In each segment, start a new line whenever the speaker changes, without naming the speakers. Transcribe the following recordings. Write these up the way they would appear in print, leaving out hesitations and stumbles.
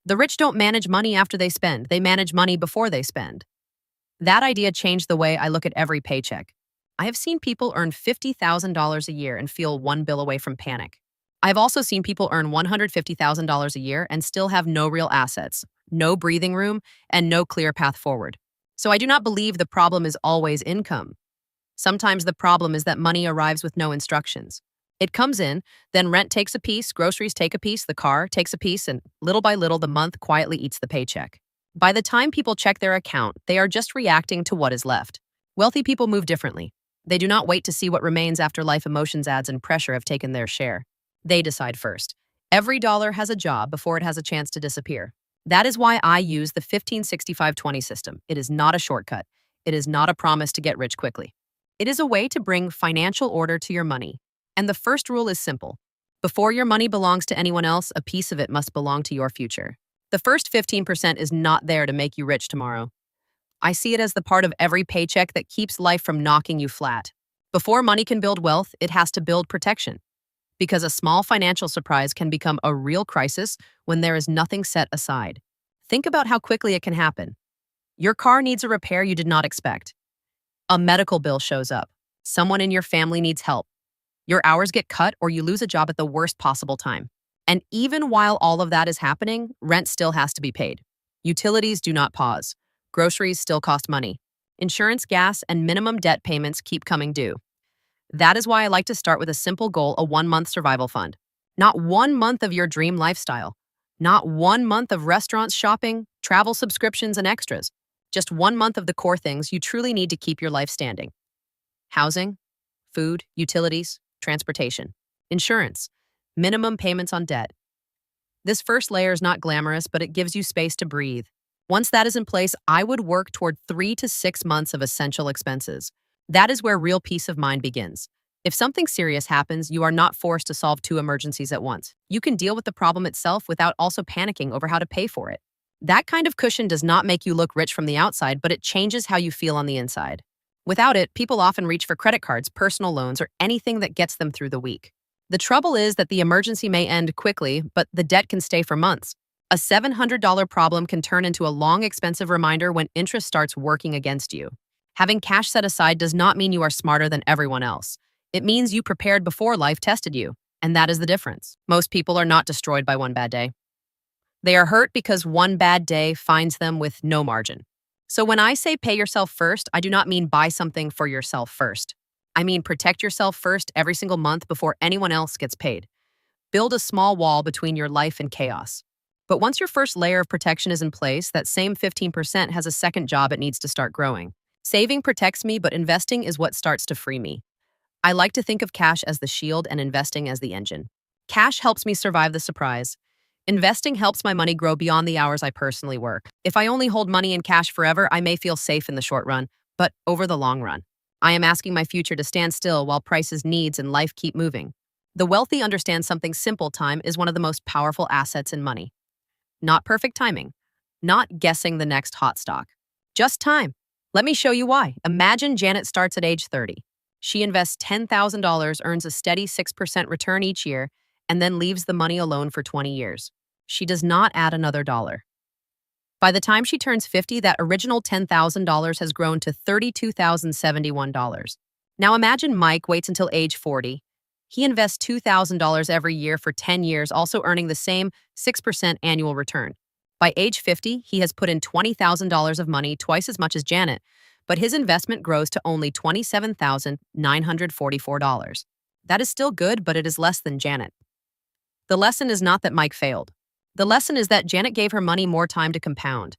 The rich don't manage money after they spend, they manage money before they spend. That idea changed the way I look at every paycheck. I have seen people earn $50,000 a year and feel one bill away from panic. I have also seen people earn $150,000 a year and still have no real assets, no breathing room, and no clear path forward. So I do not believe the problem is always income. Sometimes the problem is that money arrives with no instructions. It comes in, then rent takes a piece, groceries take a piece, the car takes a piece, and little by little the month quietly eats the paycheck. By the time people check their account, they are just reacting to what is left. Wealthy people move differently. They do not wait to see what remains after life emotions, ads, and pressure have taken their share. They decide first. Every dollar has a job before it has a chance to disappear. That is why I use the 15-65-20 system. It is not a shortcut. It is not a promise to get rich quickly. It is a way to bring financial order to your money. And the first rule is simple. Before your money belongs to anyone else, a piece of it must belong to your future. The first 15% is not there to make you rich tomorrow. I see it as the part of every paycheck that keeps life from knocking you flat. Before money can build wealth, it has to build protection. Because a small financial surprise can become a real crisis when there is nothing set aside. Think about how quickly it can happen. Your car needs a repair you did not expect. A medical bill shows up. Someone in your family needs help. Your hours get cut or you lose a job at the worst possible time. And even while all of that is happening, rent still has to be paid. Utilities do not pause. Groceries still cost money. Insurance, gas, and minimum debt payments keep coming due. That is why I like to start with a simple goal, a 1-month survival fund. Not 1 month of your dream lifestyle. Not 1 month of restaurants, shopping, travel subscriptions, and extras. Just 1 month of the core things you truly need to keep your life standing. Housing, food, utilities, transportation, insurance, minimum payments on debt. This first layer is not glamorous, but it gives you space to breathe. Once that is in place, I would work toward 3 to 6 months of essential expenses. That is where real peace of mind begins. If something serious happens, you are not forced to solve 2 emergencies at once. You can deal with the problem itself without also panicking over how to pay for it. That kind of cushion does not make you look rich from the outside, but it changes how you feel on the inside. Without it, people often reach for credit cards, personal loans, or anything that gets them through the week. The trouble is that the emergency may end quickly, but the debt can stay for months. A $700 problem can turn into a long, expensive reminder when interest starts working against you. Having cash set aside does not mean you are smarter than everyone else. It means you prepared before life tested you, and that is the difference. Most people are not destroyed by one bad day. They are hurt because one bad day finds them with no margin. So when I say pay yourself first, I do not mean buy something for yourself first. I mean protect yourself first every single month before anyone else gets paid. Build a small wall between your life and chaos. But once your first layer of protection is in place, that same 15% has a second job it needs to start growing. Saving protects me, but investing is what starts to free me. I like to think of cash as the shield and investing as the engine. Cash helps me survive the surprise. Investing helps my money grow beyond the hours I personally work. If I only hold money in cash forever, I may feel safe in the short run, but over the long run, I am asking my future to stand still while prices, needs, and life keep moving. The wealthy understand something simple: time is one of the most powerful assets in money. Not perfect timing, not guessing the next hot stock, just time. Let me show you why. Imagine Janet starts at age 30. She invests $10,000, earns a steady 6% return each year, and then leaves the money alone for 20 years. She does not add another dollar. By the time she turns 50, that original $10,000 has grown to $32,071. Now imagine Mike waits until age 40. He invests $2,000 every year for 10 years, also earning the same 6% annual return. By age 50, he has put in $20,000 of money, twice as much as Janet, but his investment grows to only $27,944. That is still good, but it is less than Janet. The lesson is not that Mike failed. The lesson is that Janet gave her money more time to compound.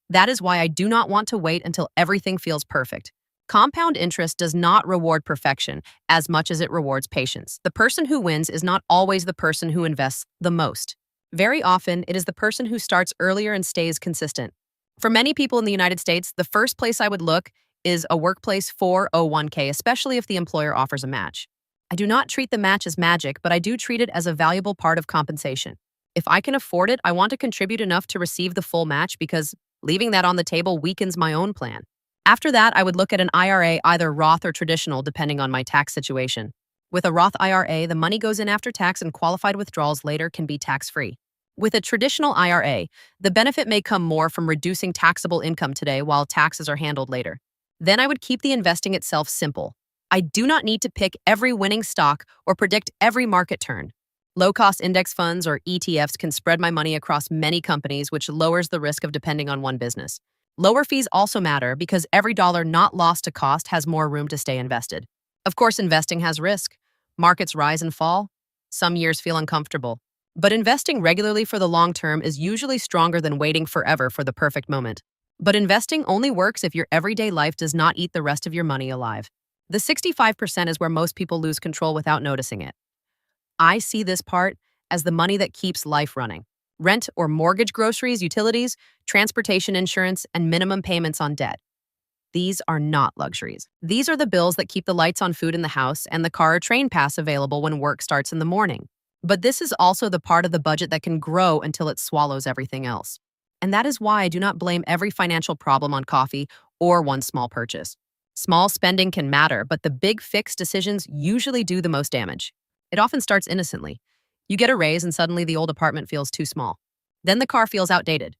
That is why I do not want to wait until everything feels perfect. Compound interest does not reward perfection as much as it rewards patience. The person who wins is not always the person who invests the most. Very often, it is the person who starts earlier and stays consistent. For many people in the United States, the first place I would look is a workplace 401k, especially if the employer offers a match. I do not treat the match as magic, but I do treat it as a valuable part of compensation. If I can afford it, I want to contribute enough to receive the full match because leaving that on the table weakens my own plan. After that, I would look at an IRA, either Roth or traditional, depending on my tax situation. With a Roth IRA, the money goes in after tax and qualified withdrawals later can be tax-free. With a traditional IRA, the benefit may come more from reducing taxable income today while taxes are handled later. Then I would keep the investing itself simple. I do not need to pick every winning stock or predict every market turn. Low-cost index funds or ETFs can spread my money across many companies, which lowers the risk of depending on one business. Lower fees also matter because every dollar not lost to cost has more room to stay invested. Of course, investing has risk. Markets rise and fall. Some years feel uncomfortable. But investing regularly for the long term is usually stronger than waiting forever for the perfect moment. But investing only works if your everyday life does not eat the rest of your money alive. The 65% is where most people lose control without noticing it. I see this part as the money that keeps life running. Rent or mortgage, groceries, utilities, transportation insurance, and minimum payments on debt. These are not luxuries. These are the bills that keep the lights on, food in the house, and the car or train pass available when work starts in the morning. But this is also the part of the budget that can grow until it swallows everything else. And that is why I do not blame every financial problem on coffee or one small purchase. Small spending can matter, but the big fixed decisions usually do the most damage. It often starts innocently. You get a raise and suddenly the old apartment feels too small. Then the car feels outdated.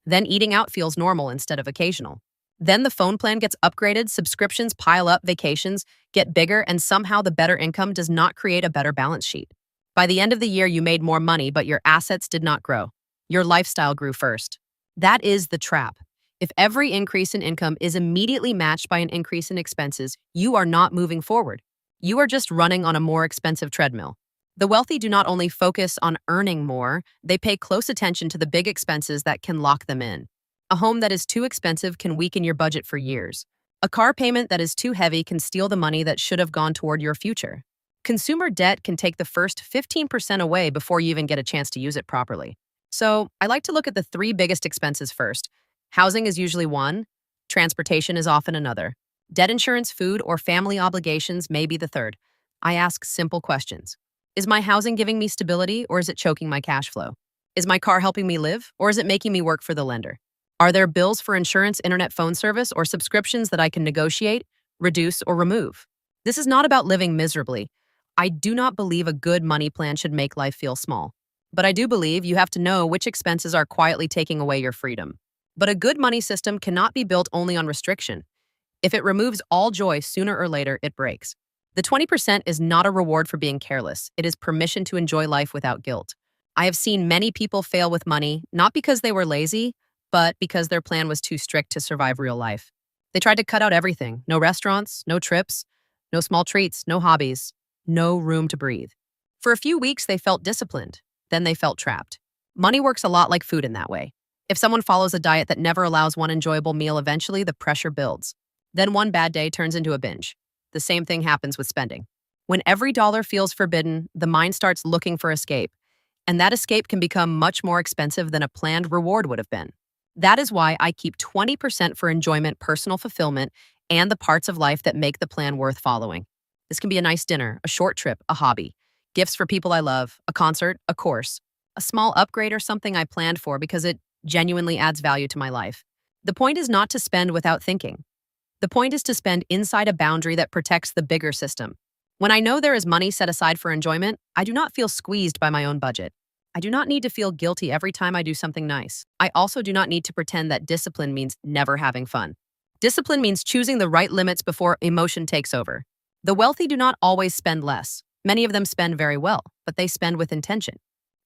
Then eating out feels normal instead of occasional. Then the phone plan gets upgraded, subscriptions pile up, vacations get bigger, and somehow the better income does not create a better balance sheet. By the end of the year, you made more money, but your assets did not grow. Your lifestyle grew first. That is the trap. If every increase in income is immediately matched by an increase in expenses, you are not moving forward. You are just running on a more expensive treadmill. The wealthy do not only focus on earning more, they pay close attention to the big expenses that can lock them in. A home that is too expensive can weaken your budget for years. A car payment that is too heavy can steal the money that should have gone toward your future. Consumer debt can take the first 15% away before you even get a chance to use it properly. So, I like to look at the three biggest expenses first. Housing is usually one, transportation is often another. Debt insurance, food, or family obligations may be the third. I ask simple questions. Is my housing giving me stability, or is it choking my cash flow? Is my car helping me live, or is it making me work for the lender? Are there bills for insurance, internet phone service, or subscriptions that I can negotiate, reduce, or remove? This is not about living miserably. I do not believe a good money plan should make life feel small. But I do believe you have to know which expenses are quietly taking away your freedom. But a good money system cannot be built only on restriction. If it removes all joy, sooner or later, it breaks. The 20% is not a reward for being careless. It is permission to enjoy life without guilt. I have seen many people fail with money, not because they were lazy, but because their plan was too strict to survive real life. They tried to cut out everything. No restaurants, no trips, no small treats, no hobbies, no room to breathe. For a few weeks, they felt disciplined. Then they felt trapped. Money works a lot like food in that way. If someone follows a diet that never allows one enjoyable meal, eventually the pressure builds. Then one bad day turns into a binge. The same thing happens with spending. When every dollar feels forbidden, the mind starts looking for escape. And that escape can become much more expensive than a planned reward would have been. That is why I keep 20% for enjoyment, personal fulfillment, and the parts of life that make the plan worth following. This can be a nice dinner, a short trip, a hobby, gifts for people I love, a concert, a course, a small upgrade, or something I planned for because it genuinely adds value to my life. The point is not to spend without thinking. The point is to spend inside a boundary that protects the bigger system. When I know there is money set aside for enjoyment, I do not feel squeezed by my own budget. I do not need to feel guilty every time I do something nice. I also do not need to pretend that discipline means never having fun. Discipline means choosing the right limits before emotion takes over. The wealthy do not always spend less. Many of them spend very well, but they spend with intention.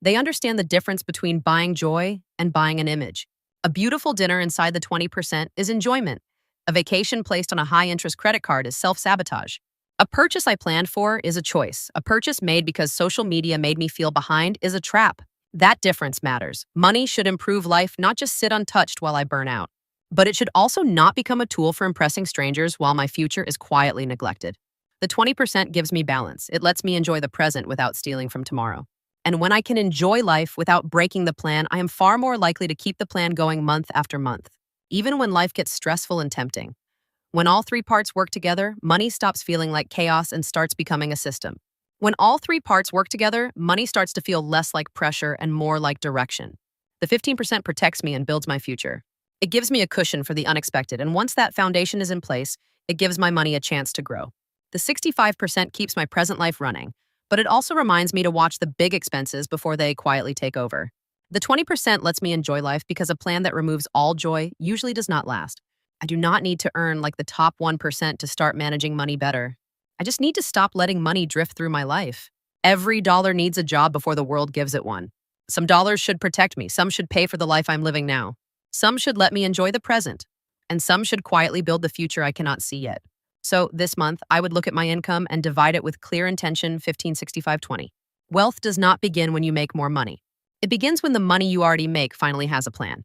They understand the difference between buying joy and buying an image. A beautiful dinner inside the 20% is enjoyment. A vacation placed on a high-interest credit card is self-sabotage. A purchase I planned for is a choice. A purchase made because social media made me feel behind is a trap. That difference matters. Money should improve life, not just sit untouched while I burn out. But it should also not become a tool for impressing strangers while my future is quietly neglected. The 20% gives me balance. It lets me enjoy the present without stealing from tomorrow. And when I can enjoy life without breaking the plan, I am far more likely to keep the plan going month after month, even when life gets stressful and tempting. When all three parts work together, money stops feeling like chaos and starts becoming a system. When all three parts work together, money starts to feel less like pressure and more like direction. The 15% protects me and builds my future. It gives me a cushion for the unexpected, and once that foundation is in place, it gives my money a chance to grow. The 65% keeps my present life running, but it also reminds me to watch the big expenses before they quietly take over. The 20% lets me enjoy life because a plan that removes all joy usually does not last. I do not need to earn like the top 1% to start managing money better. I just need to stop letting money drift through my life. Every dollar needs a job before the world gives it one. Some dollars should protect me, some should pay for the life I'm living now. Some should let me enjoy the present, and some should quietly build the future I cannot see yet. So this month, I would look at my income and divide it with clear intention 15-65-20. Wealth does not begin when you make more money. It begins when the money you already make finally has a plan.